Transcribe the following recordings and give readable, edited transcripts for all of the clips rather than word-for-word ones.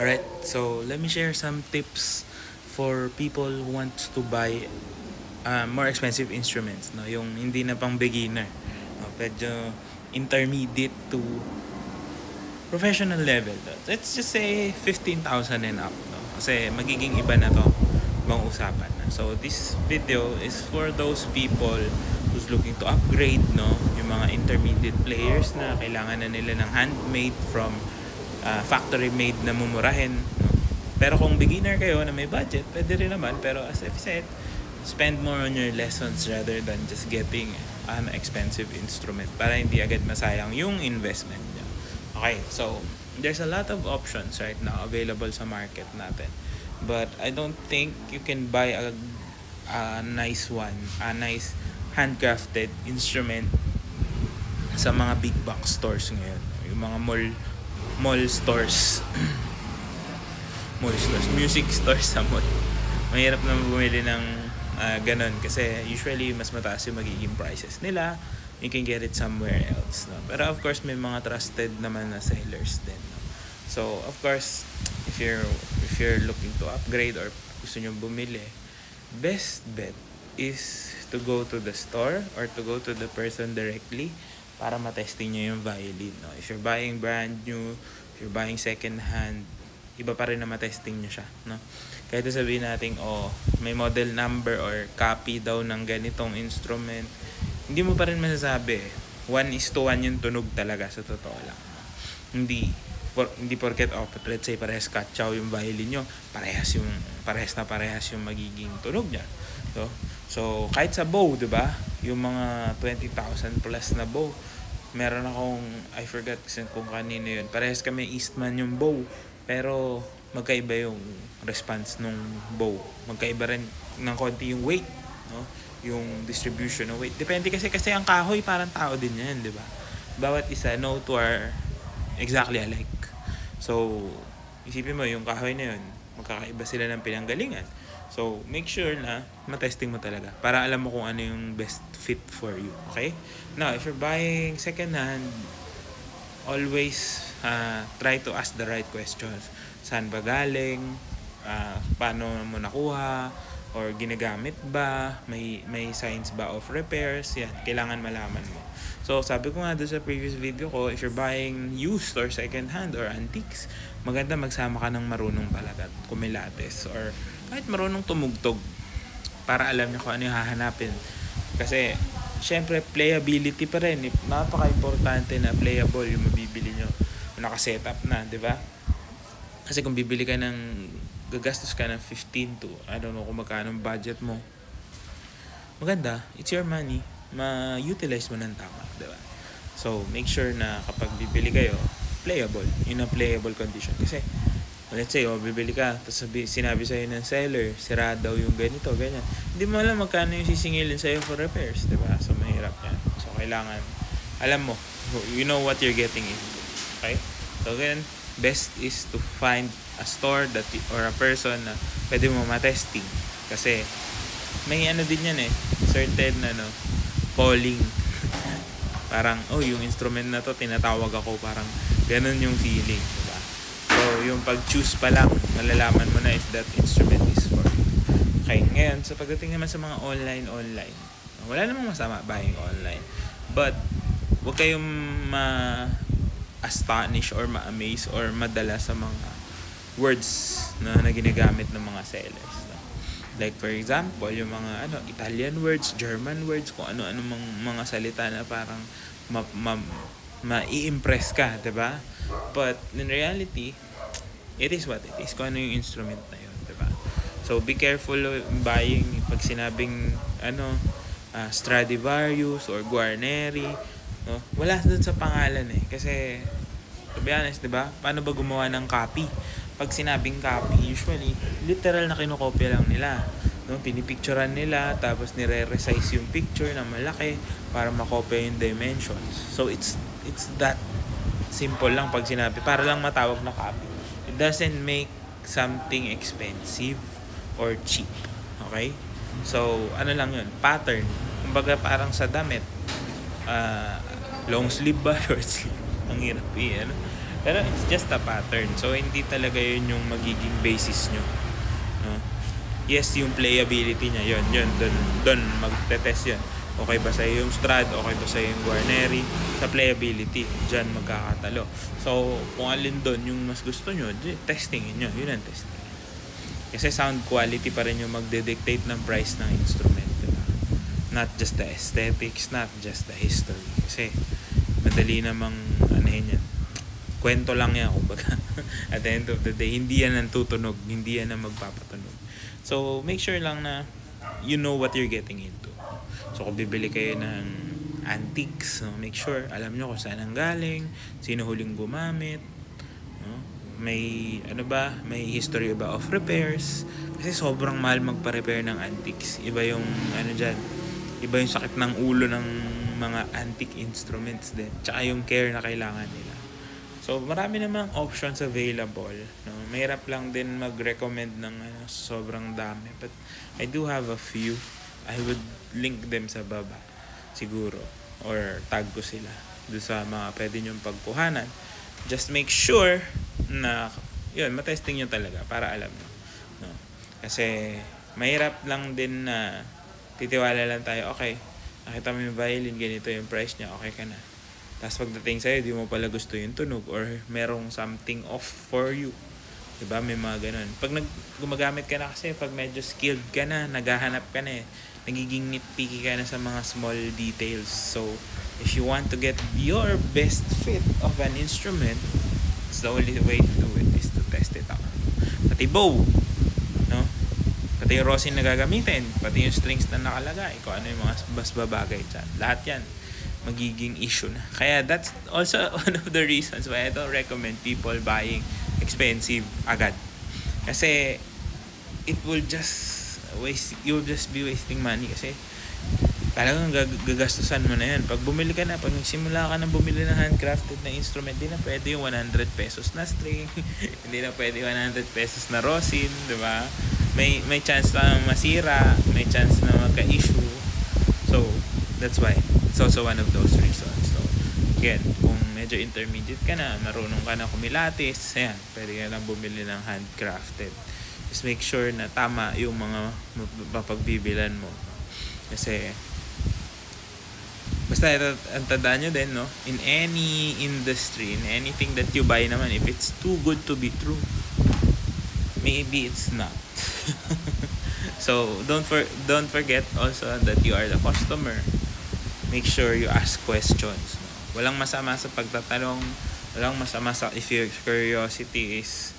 Alright, so let me share some tips for people who want to buy more expensive instruments, no? Yung hindi na pang beginner, no? Medyo intermediate to professional level. No? Let's just say 15,000 and up, no? Kasi magiging iba na to bang usapan na. So this video is for those people who's looking to upgrade, no? Yung mga intermediate players na kailangan na nila ng handmade from factory made na mumurahin, no? Pero kung beginner kayo na may budget, pwede rin naman. Pero as I've said, spend more on your lessons rather than just getting an expensive instrument para hindi agad masayang yung investment niya. Okay, so there's a lot of options right now available sa market natin. But I don't think you can buy a nice one, a nice handcrafted instrument sa mga big box stores ngayon. Yung mga mall stores. Mall stores, music stores sa mall. Mahirap na bumili ng ganun kasi usually mas mataas yung magiging prices nila. You can get it somewhere else, no? Pero of course may mga trusted naman na sellers din, no? So of course if you're looking to upgrade or gusto nyo bumili, best bet is to go to the store or to go to the person directly para matesting nyo yung violin, no? If you're buying brand new, if you're buying second hand, iba pa rin na matesting nyo siya, no? Kahit sabihin natin, may model number or copy daw ng ganitong instrument, hindi mo pa rin masasabi 1:1 yung tunog talaga sa totoo lang, no? Hindi porket let's say parehas katsaw yung violin nyo, parehas yung magiging tunog niya. So kahit sa bow, 'di ba? Yung mga 20,000 plus na bow, meron akong I forgot kung kanino yun. Parehas kami Eastman yung bow, pero magkaiba yung response nung bow. Magkaiba rin ng konti yung weight, no? Yung distribution ng weight. Depende kasi ang kahoy parang tao din yan, 'di ba? Bawat isa no two are exactly alike. So isipin mo yung kahoy na yun, magkakaiba sila ng pinanggalingan. So make sure na matesting mo talaga para alam mo kung ano yung best fit for you, okay? Now, if you're buying second hand, always try to ask the right questions. Saan ba galing? Paano mo nakuha? Or ginagamit ba? May signs ba of repairs? Yan, kailangan malaman mo. So sabi ko nga doon sa previous video ko, if you're buying used or second hand or antiques, maganda magsama ka ng marunong palagat, kumilates, or kahit marunong tumugtog para alam niyo kung ano yung hahanapin. Kasi syempre playability pa rin, napaka-importante na playable yung mabibili nyo, naka-setup na, di ba? Kasi kung bibili ka gagastos ka ng 15 to I don't know kung magkano ang budget mo, maganda, it's your money, ma-utilize mo ng tama, di ba? So make sure na kapag bibili kayo, playable, in a playable condition. Kasi let's say bibili ka, tapos sinabi sa'yo ng seller, sira daw yung ganito, ganyan, hindi mo alam magkano yung sisingilin sa'yo for repairs, di ba? So mahirap yan. So kailangan alam mo, you know what you're getting into, okay? So again, best is to find a store or a person na pwede mo matesting, kasi may din yan certain calling. Parang yung instrument na to tinatawag ako, parang ganun yung feeling, diba? So yung pag-choose pa lang, malalaman mo na if that instrument is for you. Okay, ngayon sa pagdating naman sa mga online, wala namang masama buying online, but huwag kayong ma-astonish or ma-amaze or madala sa mga words na ginagamit ng mga sellers. Like for example, yung mga Italian words, German words, kung ano-ano mga salita na parang ma-i-impress ka, 'di ba? But in reality, it is what it is. Kung ano yung instrument na yun, 'di ba? So be careful buying pag sinabing Stradivarius or Guarneri, no? Wala doon sa pangalan kasi to be honest, 'di ba? Paano ba gumawa ng copy? Pag sinabing copy, usually literal na kinokopya lang nila, no? Pinipicturean nila, tapos nire-resize yung picture na malaki para makopya yung dimensions. So it's that simple lang pag sinabi, para lang matawag na copy. It doesn't make something expensive or cheap, okay? So ano lang yun, pattern. Kumbaga parang sa damit, long sleeve ba, short sleeve, ang hirap Pero it's just a pattern. So, hindi talaga yun yung magiging basis nyo. No? Yes, yung playability niya, yun, dun magte-test yun. Okay ba sa'yo yung Strad, okay ba sa'yo yung Guarneri, sa playability, dyan magkakatalo. So, kung alin dun yung mas gusto nyo, testingin nyo, yun ang testing. Kasi sound quality pa rin yung magde-dictate ng price ng instrument, diba? Not just the aesthetics, not just the history. Kasi, madali namang, yan, kwento lang yan, kumbaga. At the end of the day, hindi yan ang tutunog, hindi yan ang magpapatunog. So, make sure lang na you know what you're getting into. So, kung bibili kayo ng antiques, no, make sure, alam nyo kung saan ang galing, sino huling gumamit, no? May, may history ba of repairs, kasi sobrang mahal magpa-repair ng antiques. Iba yung, iba yung sakit ng ulo ng mga antique instruments din, tsaka yung care na kailangan nila. So, marami namang options available. No? Mahirap lang din mag-recommend ng sobrang dami. But I do have a few. I would link them sa baba. Siguro. Or tag ko sila. Doon sa mga pwede nyong pagkuhanan. Just make sure na, yun, matesting nyo talaga para alam nyo. No? Kasi, mahirap lang din na titiwala lang tayo. Okay, nakita mo yung violin, ganito yung price niya, okay ka na. Tapos pagdating sa'yo, di mo pala gusto yung tunog or merong something off for you. Diba? May mga ganun. Pag gumagamit ka na kasi, pag medyo skilled ka na, naghahanap ka na nagiging nitpicky ka na sa mga small details. So, if you want to get your best fit of an instrument, it's the only way to do it is to test it out. Pati bow, no? Pati yung rosin na gagamitin, pati yung strings na nakalagay, kung ano yung mga mas babagay dyan. Lahat yan magiging issue na. Kaya that's also one of the reasons why I don't recommend people buying expensive agad. Kasi it will just you'll just be wasting money kasi talagang gagastusan mo na yan. Pag bumili ka na, pag nagsimula ka na bumili ng handcrafted na instrument, hindi na pwede yung 100 pesos na string, hindi na pwede 100 pesos na rosin, di ba? May chance na masira, may chance na magka-issue. So, that's why. It's also one of those reasons. So, again, kung medyo intermediate ka na, marunong ka na kumilatis, ayan, pwede ka lang bumili ng handcrafted. Just make sure na tama yung mga mapagbibilan mo. Kasi, basta ang tandaan nyo din, no? In any industry, in anything that you buy naman, if it's too good to be true, maybe it's not. So, don't forget also that you are the customer. Make sure you ask questions. No? Walang masama sa pagtatanong. Walang masama sa if your curiosity is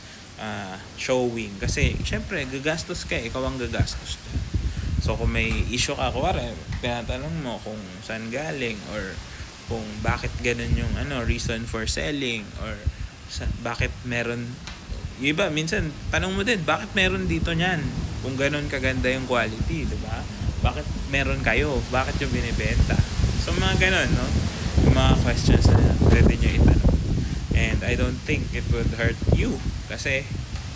showing. Kasi, syempre, gagastos ka. Ikaw ang gagastos ka. So, kung may issue ka, kuwari, tinatanong mo kung saan galing or kung bakit ganun yung reason for selling or bakit meron. Yung iba, minsan, tanong mo din, bakit meron dito niyan? Kung ganun kaganda yung quality, di ba? Bakit meron kayo? Bakit yung binibenta? So, mga ganun, no? Yung mga questions na pwede nyo itanong. And I don't think it would hurt you. Kasi,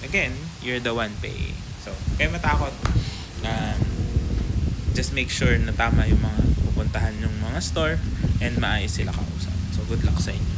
again, you're the one paying. So, kaya matakot. Just make sure na tama yung mga pupuntahan yung mga store and maayos sila kausap. So, good luck sa inyo.